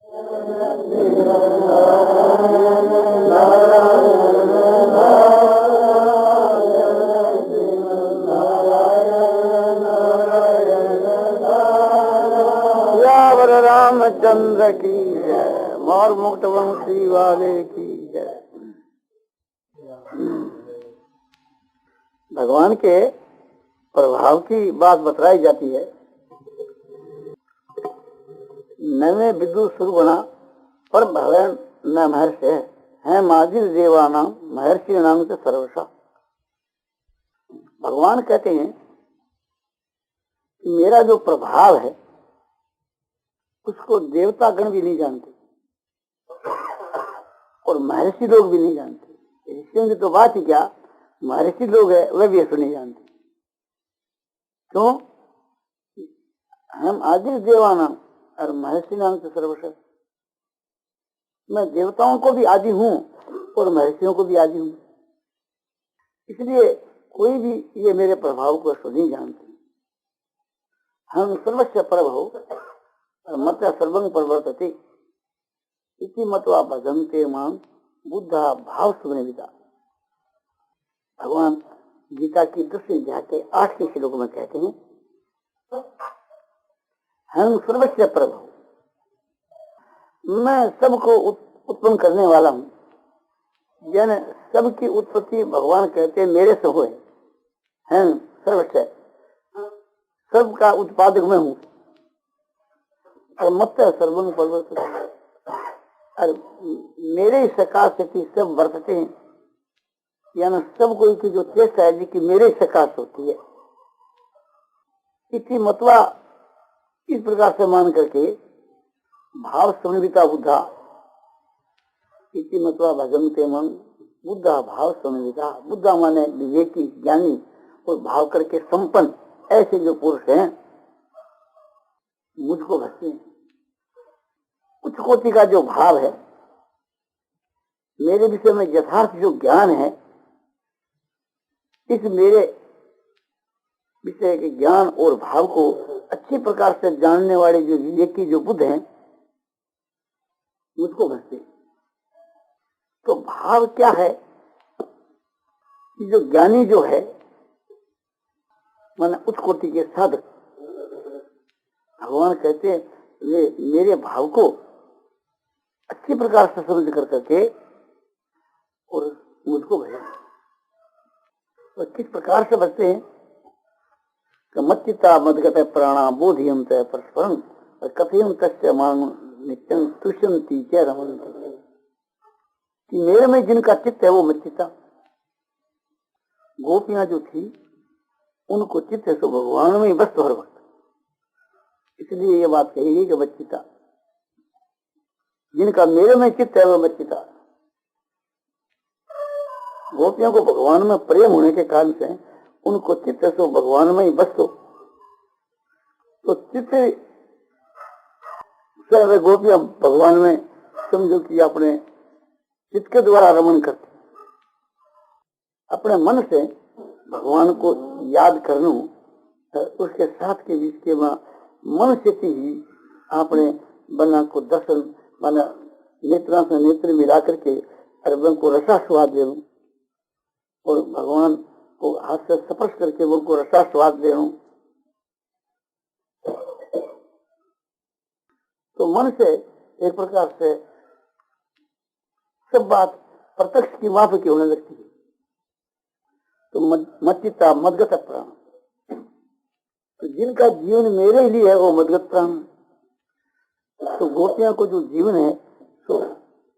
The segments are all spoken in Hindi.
रामचंद्र की जय, मोर मुक्त वंशी वाले की जय। भगवान के प्रभाव की बात बतलाई जाती है। नवे विदु सुरगुणा पर भवन न महर्षि है माजिल देवाना महर्षि नाम से सर्वसा। भगवान कहते हैं कि मेरा जो प्रभाव है उसको देवता गण भी नहीं जानते और महर्षि लोग भी नहीं जानते। ऋषियों की तो बात ही क्या, महर्षि लोग है वह भी ऐसा नहीं जानते। क्यों? हम आदिल देवाना और महर्षि नाम से सर्वश्रेष्ठ। मैं देवताओं को भी आदि हूँ और महर्षियों को भी आदि हूँ, इसलिए कोई भी ये मेरे प्रभाव को ऐसा नहीं जानते। हम सर्वस्व प्रभव मत सर्वं प्रवर्तते इति मतवा भजन्ते मां बुद्धा भाव सुनिविदा। भगवान गीता की 10वीं अध्याय के 8वें श्लोक में कहते हैं, हम सर्वस्व प्रभु, मैं सबको उत्पन्न करने वाला हूँ। यानी सबकी उत्पत्ति भगवान कहते हैं मेरे से हुए। हम सर्वस्व, सबका उत्पादक मैं हूँ। और मत सर्वं प्रवर्तते, और मेरे ही सकाश से सब वर्तते हैं। यानी सब कोई की जो चेष्टा है कि मेरे ही सकाश होती है। इसी मतवा, इस प्रकार से मान करके भाव समन्विता बुद्धा, इसी मतवा भजन्ते मन बुद्धा भाव समन्विता। बुद्धा माने विवेकी ज्ञानी और भाव करके संपन्न, ऐसे जो पुरुष हैं मुझको भजते हैं। उच्च कोटि का जो भाव है, मेरे विषय में यथार्थ जो ज्ञान है, इस मेरे विषय के ज्ञान और भाव को अच्छी प्रकार से जानने वाले जो विवेकी जो बुद्ध हैं मुझको भजते। तो भाव क्या है कि जो ज्ञानी जो है माने उच्च कोटि के साधक, भगवान कहते हैं वे मेरे भाव को अच्छी प्रकार से समझ कर करके और मुझको भजे। और किस प्रकार से बचते हैं? मच्चिता मदगत प्राणा बोधियम तय परस्परम कथयम तस्य मांग नित्यं तुष्यंती च रमन्ति। कि मेरे में जिनका चित्त है वो मच्चिता। गोपियां जो थी उनको चित्त है सो भगवान में बस हर वक्त, इसलिए ये बात कही गई कि मच्चिता, जिनका मेरे में चित्त है वो मच्चिता। गोपियों को भगवान में प्रेम होने के कारण से उनको चित्त है सो भगवान में ही बस हो। तो चित्त से गोपियां भगवान में समझो कि अपने चित्त के द्वारा रमन करते, अपने मन से भगवान को याद करना, उसके साथ के बीच के मन से ही आपने बना को दर्शन माना नेत्रा से नेत्र मिला करके अरबन को रसास्वाद दे लूं और भगवान को हाथ से स्पर्श करके उनको रसास्वाद दे लूं। तो मन से एक प्रकार से सब बात प्रत्यक्ष की माफी की होने लगती है। तो मच्चिता मदगत प्राण, तो जिनका जीवन मेरे लिए है वो मदगत प्राण। तो गोपियां को जो जीवन है तो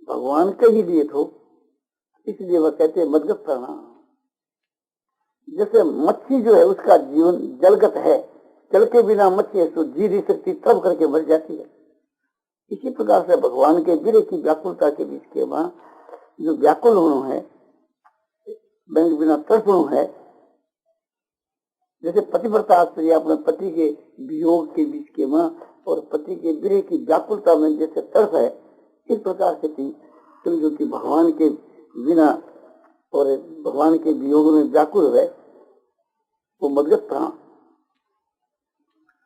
भगवान के ही लिए तो, इसलिए वह कहते हैं मदगत प्राण। जैसे मच्छी जो है उसका जीवन जलगत है, जल के बिना मच्छी है तो जी नहीं सकती, तब करके मर जाती है। इसी प्रकार से भगवान के विरह की व्याकुलता के बीच के वहां जो व्याकुल होना है, बैंक बिना तड़पण है। जैसे पतिव्रता स्त्री अपने पति के वियोग के बीच के वहां और पति के विरह की व्याकुलता में जैसे तड़प है, इस प्रकार से थी समझो कि भगवान के बिना और भगवान के वियोग में व्याकुल है वो मदगत प्राण।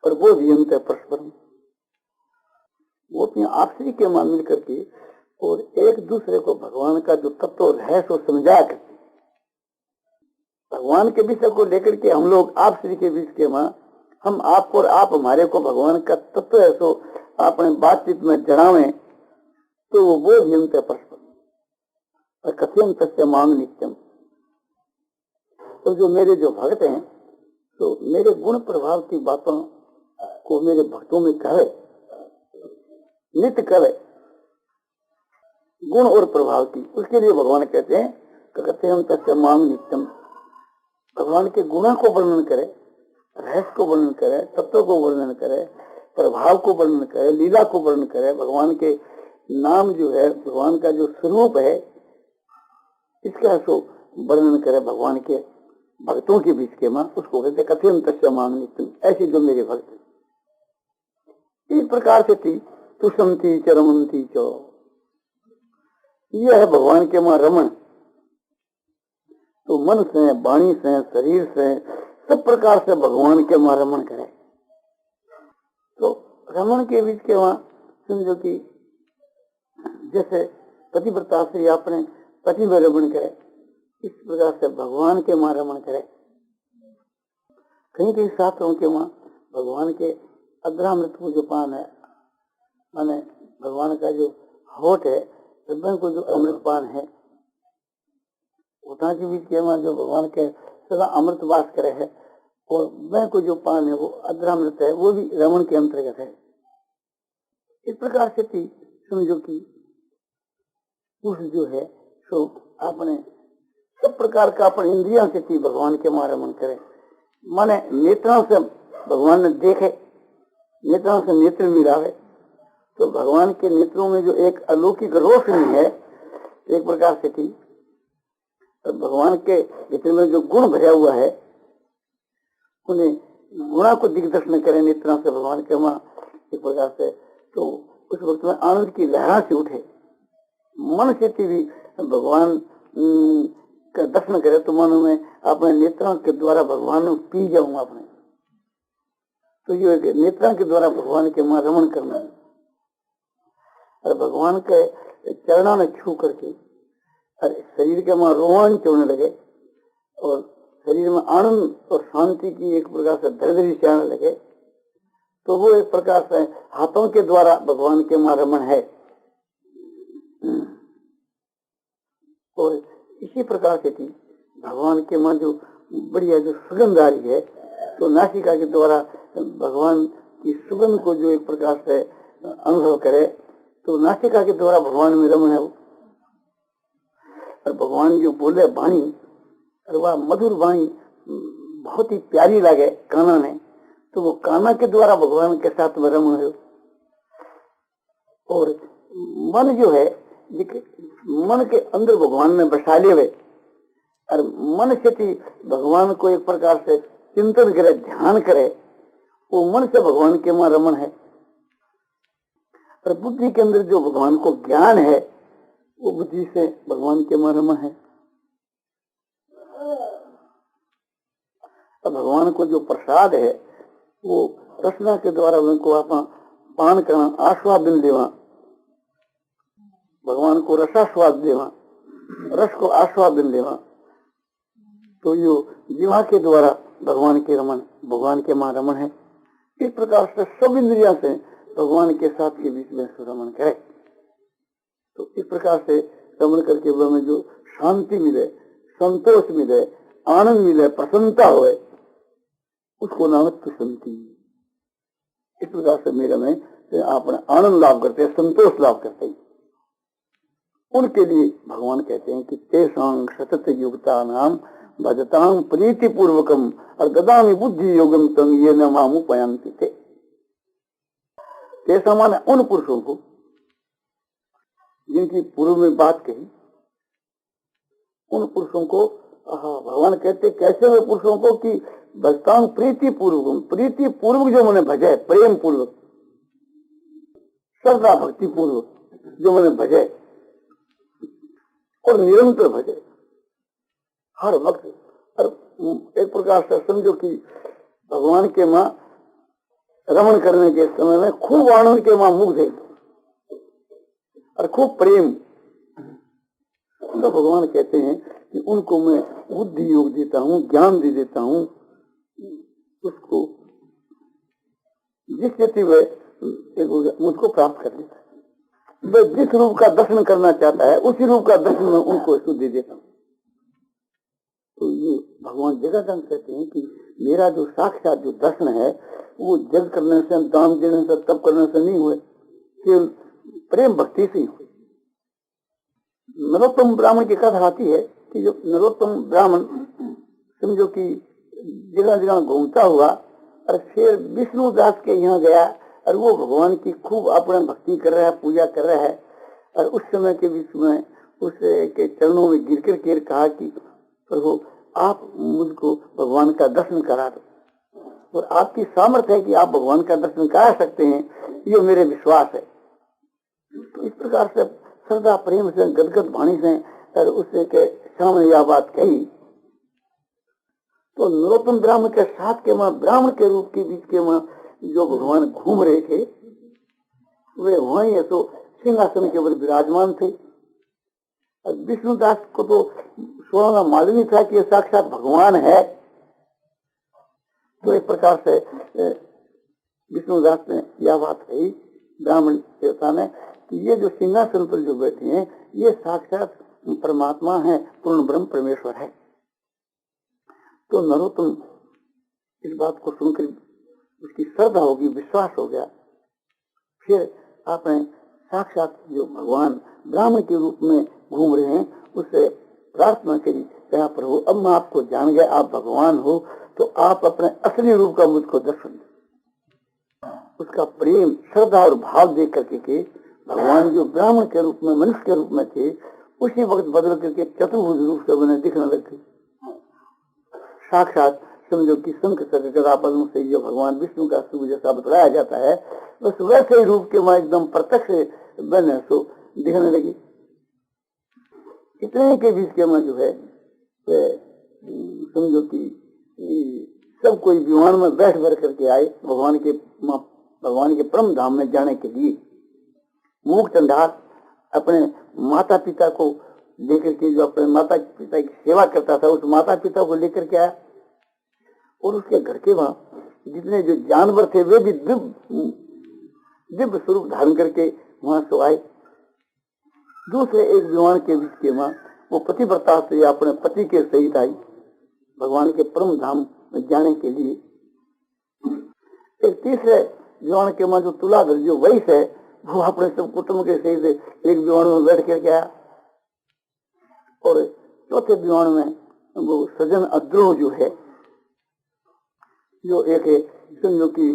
और वो नियमित है परस्पर, वो अपनी आपसी के मां मिल करके और एक दूसरे को भगवान का जो तत्व रहस्य समझाया करते। भगवान के विषय को लेकर के हम लोग आपसी के बीच के मां, हम आपको और आप हमारे को भगवान का तत्व है सो अपने बातचीत में जड़ावे तो वो बोध यंत्र परस्पर कथ्यम तस्य मांग नित्यम। तो जो मेरे जो भक्त हैं तो मेरे गुण प्रभाव की बातों को मेरे भक्तों में कहे, नित्य करे गुण और प्रभाव की, उसके लिए भगवान कहते हैं कथ्यम तस्य मांग नित्यम। भगवान के गुणों को वर्णन करे, रहस्य को वर्णन करे, तत्व को वर्णन करे, प्रभाव को वर्णन करे, लीला को वर्णन करे, भगवान के नाम जो है, भगवान का जो स्वरूप है इसका सो वर्णन करे भगवान के भक्तों के बीच के मां, उसको कहते कथ्यम तस्य मांग नित्यम। ऐसे जो मेरे भक्त इस प्रकार से थी तुषंती चरमंती चो, यह है भगवान के मां रमन। तो मन से, वाणी से, शरीर से, सब प्रकार से भगवान के मां रमन करे। तो रमन के बीच के वहां समझो कि जैसे पतिव्रता से अपने पति में रमन करे, इस प्रकार से भगवान के मां रमन करे। कहीं कहीं शास्त्रों के वहां भगवान के अद्रामृत को जो पान है, माने भगवान का जो होठ है, हृदय को जो अमृत पान है, उठा के बीच के वहां जो भगवान के सदा अमृत वास करे है, और मैं को जो पान है वो अद्रामृत है, वो भी रमन के अंतर्गत है। इस प्रकार से थी समझो कि पुरुष जो है सो अपने सब प्रकार का अपने इंद्रियों से थी भगवान के मां रमन करे। माने नेत्रों से भगवान ने देखे, नेत्रों से नेत्र मिलावे, तो भगवान के नेत्रों में जो एक अलौकिक रोशनी है एक प्रकार से थी, तो भगवान के नेत्र में जो गुण भरा हुआ है उन्हें गुणा को दिग्दर्शन करे नेत्रों से भगवान के मां एक प्रकार से, तो उस वक्त में आनंद की लहरा से उठे। मन से भी भगवान का दर्शन करे तो मन में अपने नेत्रों के द्वारा भगवान पी जाऊं अपने, तो ये नेत्रों के द्वारा भगवान के मां रमन करना है। और भगवान के चरणों में छू करके और शरीर के मां रोमांच होने लगे और शरीर में आनंद और शांति की एक प्रकार से धैर्य से आने लगे, तो वो एक प्रकार से हाथों के द्वारा भगवान के मां रमन है। और इसी प्रकार से थी भगवान के मां जो बढ़िया जो सुगंध आ रही है, तो नासिका के द्वारा भगवान की सुगंध को जो एक प्रकार से अनुभव करे, तो नासिका के द्वारा भगवान में रमन है वो। और भगवान जो बोले वाणी, और वह मधुर वाणी बहुत ही प्यारी लगे काना ने, तो वो काना के द्वारा भगवान के साथ में रमन है। और मन जो है, मन के अंदर भगवान ने बसा ले हुए, और मन से थी भगवान को एक प्रकार से चिंतन करे, ध्यान करे, वो मन से भगवान के मां रमन है। और बुद्धि के अंदर जो भगवान को ज्ञान है, वो बुद्धि से भगवान के मां रमन है। और भगवान को जो प्रसाद है वो रसना के द्वारा उनको आप पान करना, आस्वादन देवा, भगवान को रसास्वाद देवा, रस को आस्वादन देवा, तो यो जीवा के द्वारा भगवान के रमन, भगवान के मां रमन है। इस प्रकार से सब इंद्रिया से भगवान के साथ के बीच में रमन करे, तो इस प्रकार से रमन करके हमें जो शांति मिले, संतोष मिले, आनंद मिले, प्रसन्नता होए, उसको नाम है तुषंती। इस प्रकार से मेरे में अपने आनंद लाभ करते हैं, संतोष लाभ करते हैं। उनके लिए भगवान कहते हैं कि तेसांग सतत युक्ता नाम भजतांग प्रीति पूर्वकम और ददामी बुद्धि योगम तम ये न मामू पयांति थे। तेसा माने उन पुरुषों को जिनकी पूर्व में बात कही, उन पुरुषों को भगवान कहते कैसे वे पुरुषों को कि भक्तांग प्रीति पूर्वक, प्रीति पूर्वक जो मैंने भजे, प्रेम पूर्वक, श्रद्धा भक्ति पूर्वक जो मैंने भजे और निरंतर भजे हर वक्त। और एक प्रकार से समझो कि भगवान के मां रमन करने के समय में खूब आनंद के मां मुग्ध है, और खूब प्रेम, तो भगवान कहते हैं कि उनको मैं बुद्धि योग देता हूँ, ज्ञान दे देता हूँ, उसको जिस स्थिति में मुझको प्राप्त कर लेता है। वह जिस रूप का दर्शन करना चाहता है उसी रूप का दर्शन मैं उनको इसको दे देता हूँ। तो ये भगवान जगन्नाथ कहते हैं कि मेरा जो साक्षात जो दर्शन है वो जग करने से, दान देने से, तप करने से नहीं हुए, केवल प्रेम भक्ति से ही हुए। नरोत्तम ब्राह्मण की कथा आती है कि जो नरोत्तम ब्राह्मण समझो कि जगह जगह घूमता हुआ और फिर विष्णु दास के यहाँ गया और वो भगवान की खूब अपना भक्ति कर रहा है, पूजा कर रहा है, और उस समय के बीच में उसके चरणों में गिर कर कहा कि प्रभु आप मुझको भगवान का दर्शन करा दो, और आपकी सामर्थ्य है कि आप भगवान का दर्शन करा सकते हैं, ये मेरे विश्वास है। तो इस प्रकार से श्रद्धा प्रेम से गदगद वाणी से और उससे के सामने यह बात कही। तो नरोत्तम ब्राह्मण के साथ के मां ब्राह्मण के रूप के बीच के मां जो भगवान घूम रहे थे वे वहीं तो सिंहासन के ऊपर विराजमान थे। विष्णुदास को तो सोना मालूम ही था कि ये साक्षात भगवान है। तो एक प्रकार से विष्णुदास ने यह बात कही ब्राह्मण देवता ने कि ये जो सिंहासन पर जो बैठे हैं ये साक्षात परमात्मा है, पूर्ण ब्रह्म परमेश्वर है। तो नरोत्तम इस बात को सुनकर उसकी श्रद्धा होगी, विश्वास हो गया। फिर आपने साक्षात जो भगवान ब्राह्मण के रूप में घूम रहे हैं उससे प्रार्थना करी, कहा प्रभु अब मैं आपको जान गया, आप भगवान हो, तो आप अपने असली रूप का मुझको दर्शन दो। उसका प्रेम, श्रद्धा और भाव देख करके के भगवान जो ब्राह्मण के रूप में, मनुष्य के रूप में थे, उसी वक्त बदल करके चतुर्भुज रूप से उन्हें दिखने लगे। साक्षात समझो कि शंख चक्र गदा पद्म से जो भगवान विष्णु का स्वरूप जैसा बतलाया जाता है बस वैसे ही रूप के वहां एकदम प्रत्यक्ष बने सो दिखने लगी। इतने के बीच के वहां जो है समझो कि सब कोई विमान में बैठ करके आए भगवान के परम धाम में जाने के लिए। मूक चंडाल अपने माता पिता को लेकर के, जो अपने माता पिता की सेवा करता था, उस माता पिता को लेकर के आया और उसके घर के वहां जितने जो जानवर थे वे भी दिव्य स्वरूप धारण करके वहां से आए। दूसरे एक विमान के बीच के वहां वो पतिव्रता से अपने पति के सहित आई भगवान के परम धाम में जाने के लिए। एक तीसरे विमान के वहां जो तुलाधर जो वैश्य है वो अपने सब कुटुंब के सहित एक विमान में बैठ कर गया। और चौथे विमान में वो सज्जन अद्रोह जो है, जो एक समझो कि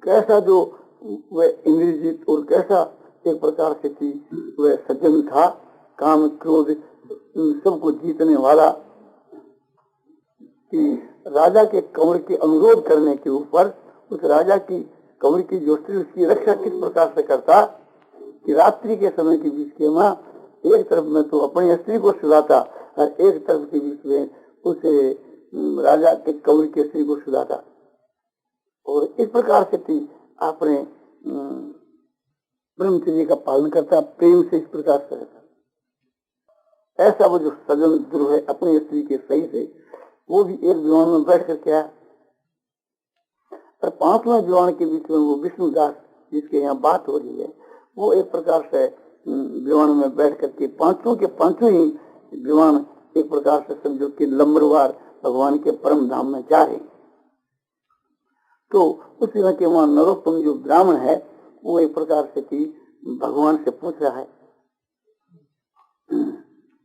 कैसा जो वह इंद्रजीत और कैसा एक प्रकार से थी वह सज्जन था, काम क्रोध सबको जीतने वाला, कि राजा के कंवर के अनुरोध करने के ऊपर उस राजा की कंवर की जो स्त्री उसकी रक्षा किस प्रकार से करता कि रात्रि के समय के बीच के वहां एक तरफ में तो अपनी स्त्री को सुलाता और एक तरफ के बीच में उसे राजा के कंवर की स्त्री को सुलाता। और इस प्रकार से थी आपने ब्रह्मचर्य का पालन करता, प्रेम से इस प्रकार से रहता। ऐसा वो जो सज्जन ध्रुव है अपनी स्त्री के सही से वो भी एक विमान में बैठ करके आया। और पांचवें विमान के बीच में वो विष्णुदास जिसके यहाँ बात हो रही है वो एक प्रकार से विमान में बैठ करके पांचों के पांचों ही विमान एक प्रकार से समझो कि लंबरवार भगवान के परम धाम में जा रहे। तो उस तरह के वहां नरोत्तम जो ब्राह्मण है वो एक प्रकार से कि भगवान से पूछ रहा है।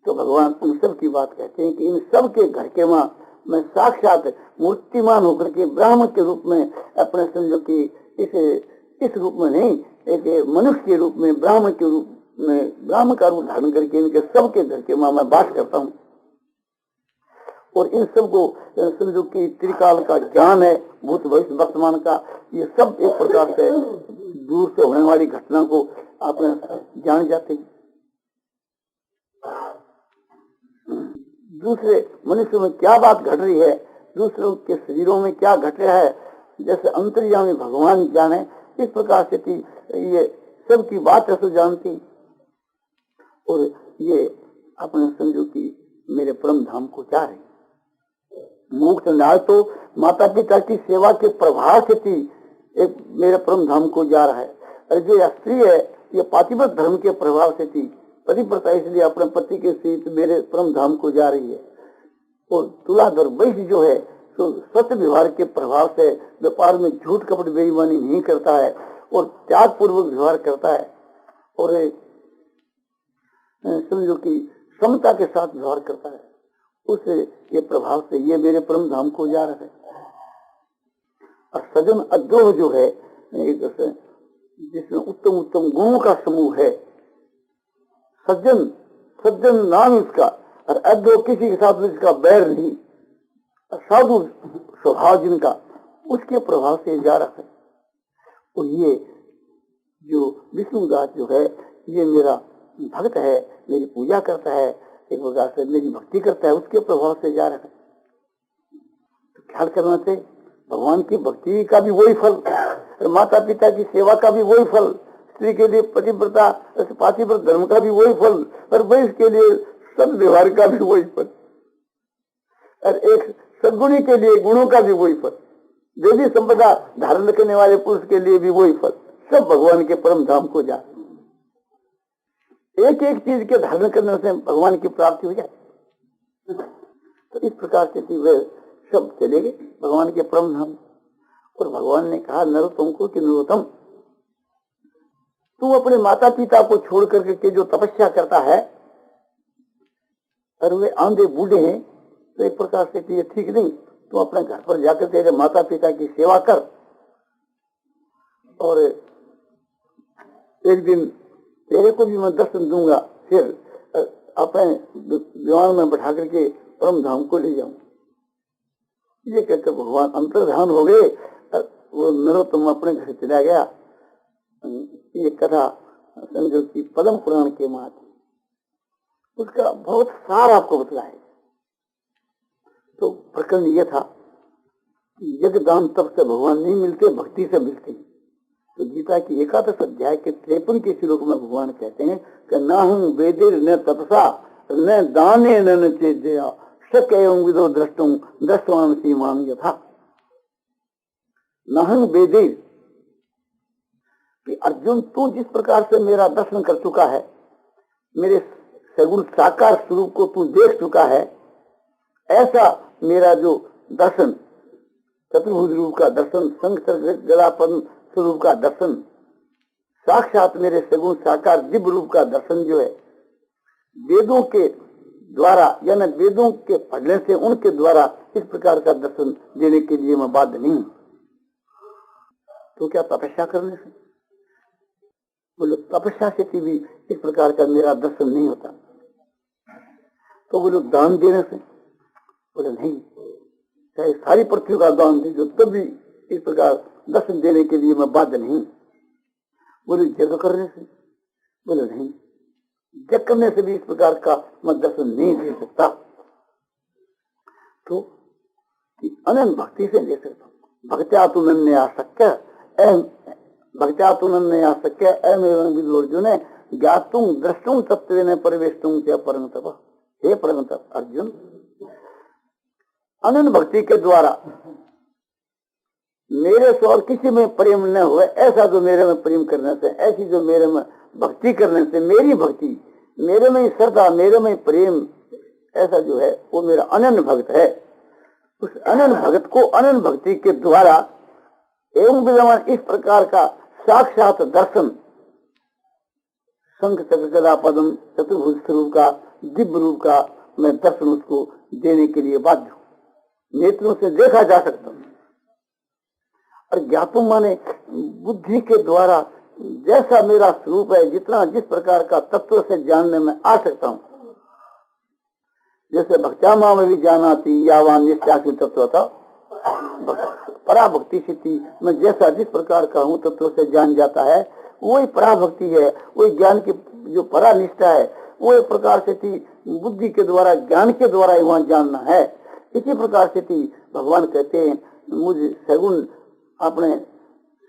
तो भगवान उन सब की बात कहते हैं कि इन सब के घर के वहां मैं साक्षात मूर्तिमान होकर के ब्राह्मण के रूप में अपने समझो कि इस रूप में नहीं, एक मनुष्य के रूप में, ब्राह्मण के रूप में, ब्राह्मण का रूप धारण करके इनके सबके घर के वहां मैं बात करता हूँ। और इन सबको समझो कि त्रिकाल का ज्ञान है, भूत भविष्य वर्तमान का, ये सब एक प्रकार से दूर से होने वाली घटना को आप जान जाते हैं। दूसरे मनुष्य में क्या बात घट रही है, दूसरों के शरीरों में क्या घट रहा है, जैसे अंतर्यामी भगवान जाने, इस प्रकार से ये सब की बात ऐसे जानती। और ये अपने समझो कि मेरे परम धाम को जा रही। मुक्त न्याय तो माता पिता की सेवा के प्रभाव से थी, एक मेरे परम धाम को जा रहा है। और जो स्त्री है ये पातिव्रत धर्म के प्रभाव से थी, पतिव्रता इसलिए अपने पति के सहित मेरे परम धाम को जा रही है। और तुलाधर वैश्य जो है तो सत्य व्यवहार के प्रभाव से व्यापार में झूठ कपट बेईमानी नहीं करता है और त्याग पूर्वक व्यवहार करता है और समझो कि समता के साथ व्यवहार करता है। उस ये प्रभाव से ये मेरे परम धाम को जा रहा है। और सजन अद्रोह जो है जिसमें उत्तम उत्तम गुणों का समूह है, सज्जन सज्जन नाम इसका, और अद्रोह किसी के साथ इसका बैर नहीं, साधु स्वभाव जिनका, उसके प्रभाव से जा रहा है। और ये जो विष्णुदास जो है ये मेरा भक्त है, मेरी पूजा करता है, एक प्रकार से मेरी भक्ति करता है, उसके प्रभाव से जा रहा है। तो ख्याल करना चाहिए भगवान की भक्ति का भी वही फल, माता पिता की सेवा का भी वही फल, स्त्री के लिए पतिव्रता पातिव्रत धर्म का भी वही फल, और वैश्य के लिए सद व्यवहार का भी वही फल, और एक सद्गुणी के लिए गुणों का भी वही फल, देवी संपदा धारण करने वाले पुरुष के लिए भी वही फल। सब भगवान के परम धाम को जा, एक एक चीज के धारण करने से भगवान की प्राप्ति हो जाए। तो इस प्रकार से वे सब चले गए भगवान के परम धाम। और भगवान ने कहा नरोत्तम को कि नरोत्तम, तू अपने माता पिता को छोड़ करके जो तपस्या करता है और वे आंधे बूढ़े हैं, तो एक प्रकार से ये ठीक नहीं, तू अपने घर पर जाकर तेरे माता पिता की सेवा कर, और एक दिन तेरे को भी मैं दर्शन दूंगा, फिर अपने विमान में बैठा करके परम धाम को ले जाऊं। ये कहकर भगवान अंतर्धान हो गए। वो नरोत्तम अपने घर चला गया। ये कथा समझो कि पद्म पुराण के माध्यम, उसका बहुत सार आपको बतलाए। तो प्रकरण ये था कि यज्ञ दान तप से भगवान नहीं मिलते, भक्ति से मिलते हैं। तो गीता की 11 अध्याय के 53 के श्लोक में भगवान कहते हैं कि न हूं वेदिर न तपसा न दाने न चेदया शक्यं विदो द्रष्टुम दर्शवान सीमां यथा। न हूं वेदिर कि अर्जुन तू जिस प्रकार से मेरा दर्शन कर चुका है, मेरे सगुण साकार स्वरूप को तू देख चुका है, ऐसा मेरा जो दर्शन चतुर्भुज रूप का दर्शन, शंख गदापद्म स्वरूप का दर्शन, साक्षात मेरे सगुण साकार दिव्य रूप का दर्शन जो है, वेदों के द्वारा यानी वेदों के पढ़ने से उनके द्वारा इस प्रकार का दर्शन देने के लिए मैं बाध्य नहीं हूं। तो क्या तपस्या करने से? बोलो तपस्या से भी इस प्रकार का मेरा दर्शन नहीं होता। तो बोलो दान देने से? बोले नहीं, चाहे सारी पृथ्वी का दान दे दो तब भी इस प्रकार दर्शन देने के लिए मैं बाध्य नहीं। बोले यज्ञ करने से? बोले नहीं, यज्ञ करने से भी इस प्रकार का मैं दर्शन नहीं दे सकता। तो अनंत भक्ति से ले सकता हूँ। भक्त्या तु नन्य आसक्य भक्त्या तु नन्य आसक्य एवं विदुर्जुन ज्ञातुं द्रष्टुं तत्वेन परिवेष्टुं च परम तप। हे परम तप अर्जुन, अनंत भक्ति के द्वारा मेरे से और किसी में प्रेम न हुए, ऐसा जो मेरे में प्रेम करने से, ऐसी जो मेरे में भक्ति करने से, मेरी भक्ति, मेरे में श्रद्धा, मेरे में प्रेम, ऐसा जो है वो मेरा अनन्य भक्त है। उस अनन्य भक्त को अनन्य भक्ति के द्वारा एवं विद्यमान इस प्रकार का साक्षात दर्शन, शंख चक्र गदा पद्म चतुर्भुज स्वरूप का दिव्य रूप का मैं दर्शन उसको देने के लिए बाध्य हूँ। नेत्रों से देखा जा सकता हूँ। और ज्ञातुम माने बुद्धि के द्वारा जैसा मेरा स्वरूप है, जितना जिस प्रकार का तत्व से जानने में आ सकता हूँ। जैसे भक्त्या माम भी जानाति यावान निश्चासी तत्व था, पराभक्ति स्थिति में जैसा जिस प्रकार का हूँ तत्व से जान जाता है, वही पराभक्ति है, वही ज्ञान की जो परानिष्ठा है, वो एक प्रकार से बुद्धि के द्वारा ज्ञान के द्वारा वहां जानना है। इसी प्रकार से भगवान कहते हैं मुझ सगुण अपने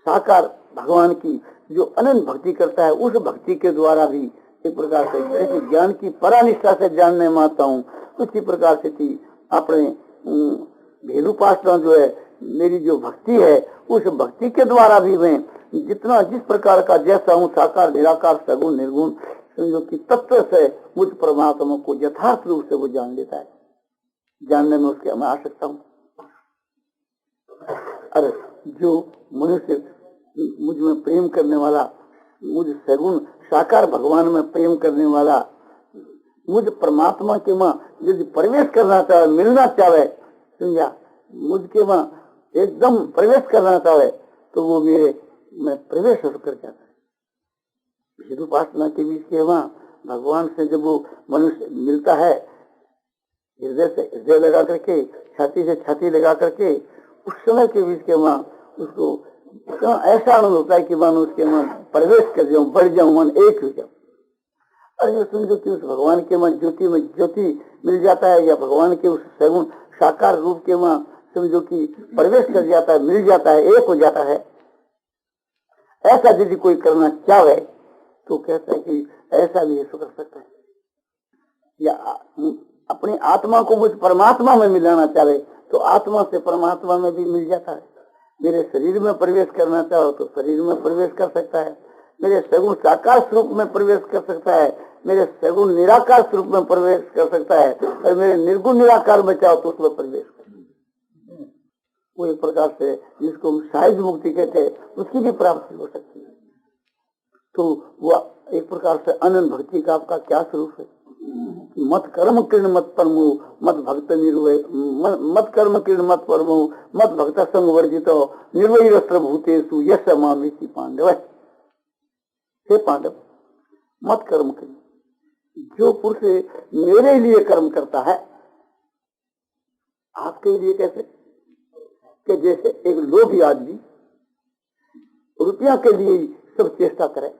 साकार भगवान की जो अनंत भक्ति करता है, उस भक्ति के द्वारा भी एक प्रकार से जैसे ज्ञान की परानिष्ठा से जानने में आता हूँ, उसी प्रकार से थी अपने भेदुपासना जो है, मेरी जो भक्ति है, उस भक्ति के द्वारा भी मैं जितना जिस प्रकार का जैसा हूँ, साकार निराकार सगुण निर्गुण समझो कि तत्व से मुझ परमात्मा को यथार्थ रूप से वो जान लेता है। जानने में उसके मैं आ सकता हूँ। अरे जो मनुष्य मुझ में प्रेम करने वाला, मुझ सगुण साकार भगवान में प्रेम करने वाला, मुझ परमात्मा के मां यदि प्रवेश करना चाहे, मिलना चाहे, समझा, मुझ के मां एकदम प्रवेश करना चाहे, तो वो मेरे में प्रवेश होकर जाता है। विदुपासना के बीच के मां भगवान से जब वो मनुष्य मिलता है, हृदय से हृदय लगा करके, छाती से छाती लगा करके, उस समय के बीच के मां उसको ऐसा आनंद होता है कि मानो उसके मन प्रवेश कर जाऊं, बढ़ जाऊं, मन एक हो जाऊं। अरे समझो कि उस भगवान के मन ज्योति में ज्योति मिल जाता है, या भगवान के उस सगुण साकार रूप के मां समझो कि प्रवेश कर जाता है, मिल जाता है, एक हो जाता है। ऐसा यदि कोई करना चाहे तो कहता है कि ऐसा भी ऐसा कर सकता है। या अपनी आत्मा को मुझ परमात्मा में मिलाना चाहे तो आत्मा से परमात्मा में भी मिल जाता है। मेरे शरीर में प्रवेश करना चाहो तो शरीर में प्रवेश कर सकता है, मेरे सगुण साकार स्वरूप में प्रवेश कर सकता है, मेरे सगुण निराकार स्वरूप में प्रवेश कर सकता है, और मेरे निर्गुण निराकार में चाहो तो उसमें प्रवेश कर। वो एक प्रकार से जिसको हम सहज मुक्ति कहते हैं, उसकी भी प्राप्ति हो सकती है। तो वो एक प्रकार से अनंत भक्ति का आपका क्या स्वरूप है? मत कर्म किरण मत परमु मत भक्त निर्वय, मत कर्म किरण मत परमु मत भक्त संग वर्जितो निर्वय रस्त्र भूतेषु यश मामेति पांडव। हे पांडव, मत कर्म किरण, जो पुरुष मेरे लिए कर्म करता है, आपके लिए कैसे? कि जैसे एक लोभी आदमी रुपया के लिए सब चेष्टा करे,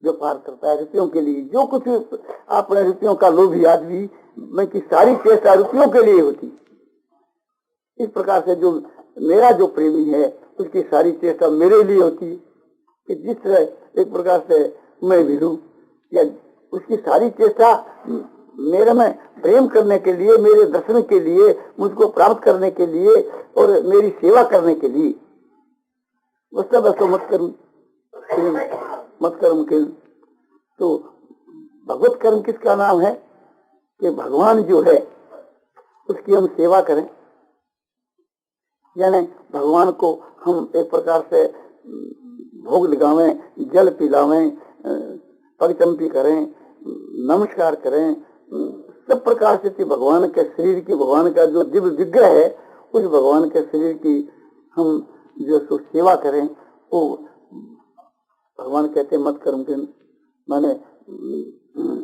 व्यापार करता है रुपयों के लिए, जो कुछ अपने रुपयों का लोभी आदमी में की सारी चेष्टा रुपयों के लिए होती। इस प्रकार से जो मेरा जो प्रेमी है उसकी सारी चेष्टा मेरे लिए होती है कि जिस तरह एक प्रकार से मैं मिलूं, या उसकी सारी चेष्टा मेरे में प्रेम करने के लिए, मेरे दर्शन के लिए, मुझको प्राप्त करने के लिए और मेरी सेवा करने के लिए। उसका बस मत कर्म मत कर्म के। तो भगवत कर्म किसका नाम है? कि भगवान जो है उसकी हम सेवा करें, यानी भगवान को हम एक प्रकार से भोग लगावें, जल पिलावें, पगचंपी करें, नमस्कार करें, सब प्रकार से भगवान के शरीर की, भगवान का जो दिव्य विग्रह है उस भगवान के शरीर की हम जो सेवा करें। वो भगवान कहते हैं मत कर्म के माने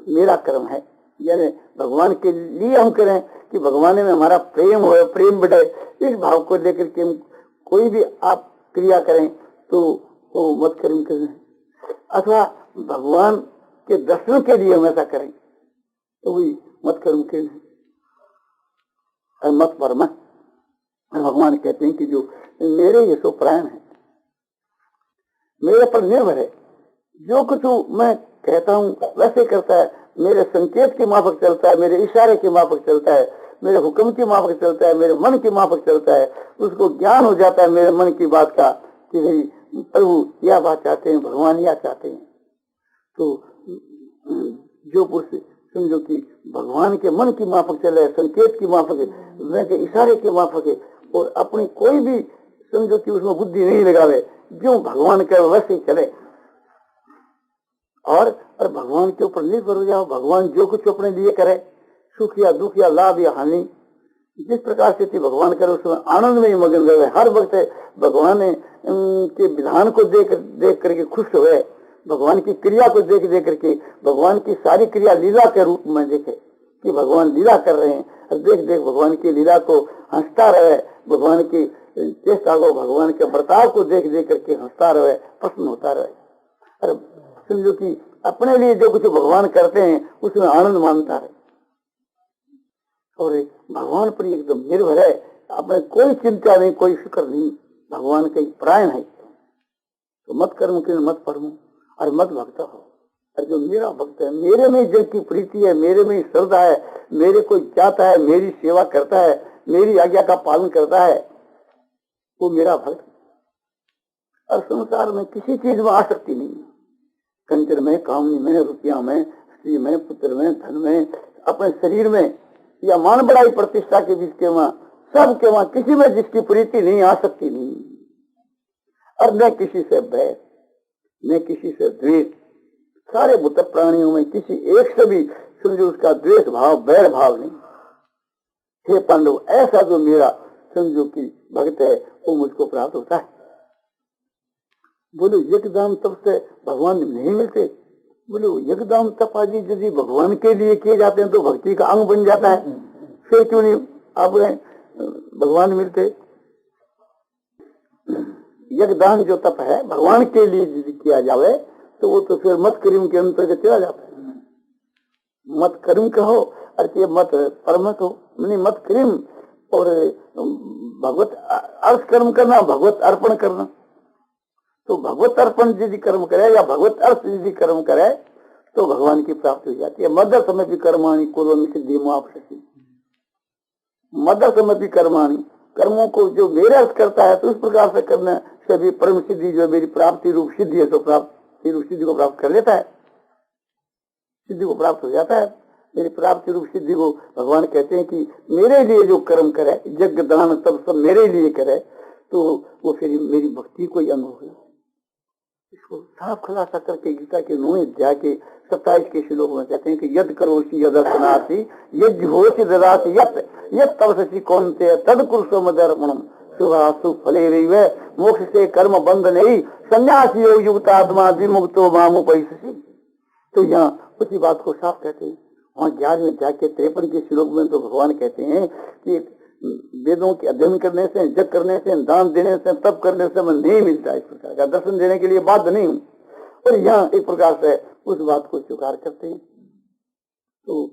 मेरा कर्म है, यानी भगवान के लिए हम करें कि भगवान में हमारा प्रेम हो, प्रेम बढ़े। इस भाव को लेकर के कोई भी आप क्रिया करें तो वो मत कर्म करें। अथवा भगवान के दर्शन के लिए हमेशा करें तो वही मत कर्म के मत परम। भगवान कहते हैं कि जो मेरे ये सो प्राण है, मेरे पर निर्भर है, जो कुछ मैं कहता हूँ वैसे करता है, मेरे संकेत के माफक चलता है, मेरे इशारे के माफक चलता है, मेरे हुक्म के माफक चलता है, मेरे मन के माफक चलता है। उसको ज्ञान हो जाता है मेरे मन की बात का कि भाई प्रभु यह बात चाहते हैं, भगवान यह चाहते हैं। तो जो पुरुष समझो कि भगवान के मन की माफक चले, संकेत की माफक है, इशारे के माफक है, और अपनी कोई भी समझो कि उसमें बुद्धि नहीं लगावे, जो भगवान का वैसे ही चले, और भगवान के ऊपर निर्भर हो जाओ। भगवान जो कुछ अपने लिए करे, सुख या दुख या लाभ या हानि, जिस प्रकार से भगवान करे उसमें आनंद में ही मगन रहे। हर वक्त भगवान के विधान को देख करके खुश हुए, भगवान की क्रिया को देख करके, भगवान की सारी क्रिया लीला के रूप में देखे कि भगवान लीला कर रहे हैं, और देख भगवान की लीला को हंसता रहे, भगवान की चेष्टा को, भगवान के बर्ताव को देख करके हंसता रहे, प्रसन्न होता रहे। और समझो कि अपने लिए जो कुछ भगवान करते हैं उसमें आनंद मानता है, और भगवान पर एकदम निर्भर है, अपने कोई चिंता नहीं, कोई फिक्र नहीं, भगवान का प्राण है। तो मत कर्म के मत परमो और मत भक्त हो, और जो मेरा भक्त है, मेरे में जिसकी प्रीति है, मेरे में श्रद्धा है, मेरे को चाहता है, मेरी सेवा करता है, मेरी आज्ञा का पालन करता है, वो मेरा भक्त। और संसार में किसी चीज में आसक्ति नहीं, कंचन में, कामनी में, रुपया में, स्त्री में, पुत्र में, धन में, अपने शरीर में, या मान बढ़ाई प्रतिष्ठा के बीच के वहां, सब के वहां किसी में जिसकी प्रीति नहीं, आसक्ति नहीं, और न किसी से भय, न किसी से द्वेष। सारे भूत प्राणियों में किसी एक से भी समझो उसका द्वेष भाव, बैर भाव नहीं। हे पांडव, ऐसा जो मेरा समझो कि भक्त है वो मुझको प्राप्त होता है। बोलो यज्ञदान तप से भगवान नहीं मिलते? बोलो यज्ञदान तप आदि यदि भगवान के लिए किए जाते हैं तो भक्ति का अंग बन जाता है, फिर क्यों नहीं आप भगवान मिलते? यज्ञदान जो तप है भगवान के लिए यदि किया जावे तो वो तो फिर मत करीम के अंतर्गत चला जाता है। मत करीम कहो अरे मत परमत हो, नहीं मत करीम और भगवत अर्थ कर्म करना, भगवत अर्पण करना। तो भगवत अर्पण यदि कर्म करे या भगवत अर्थ यदि कर्म करे तो भगवान की प्राप्ति हो जाती है। मदर समय भी कर्माणी कुर्वन् सिद्धि मुआप्स्यति। मदर समय भी कर्माणी, कर्मों को जो मेरे अर्थ करता है तो उस प्रकार से करने से भी परम सिद्धि जो मेरी प्राप्ति रूप सिद्धि है तो प्राप्ति रूप सिद्धि को प्राप्त कर लेता है, सिद्धि को प्राप्त हो जाता है। मेरी प्राप्ति रूप सिद्धि को भगवान कहते हैं कि मेरे लिए जो कर्म करे, यज्ञ दान तब सब मेरे लिए करे तो वो फिर मेरी भक्ति को ही अंग हो गया। इसको साफ खुलासा करके गीता के 9वें अध्याय के 27 के श्लोक में कहते हैं कि यद करोषि यदर्शनासि यज्ञ होषि ददासि यत् तपसि कौन्तेय तद कुरुषो मदर्पणम् शुभाशु फलेरैव मोक्ष से कर्म बंध नहीं संन्यासी योग युक्त आत्मा विमुक्तो मामुपैषसि। तो यहाँ उसी बात को साफ कहते हैं। वहाँ 11वें अध्याय के 53 के श्लोक में तो भगवान कहते हैं कि वेदों के अध्ययन करने से, जप करने से, दान देने से, तप करने से मैं नहीं मिलता इस प्रकार का, दर्शन देने के लिए बाध्य नहीं हूँ। और यहाँ एक प्रकार से उस बात को स्वीकार करते हैं। तो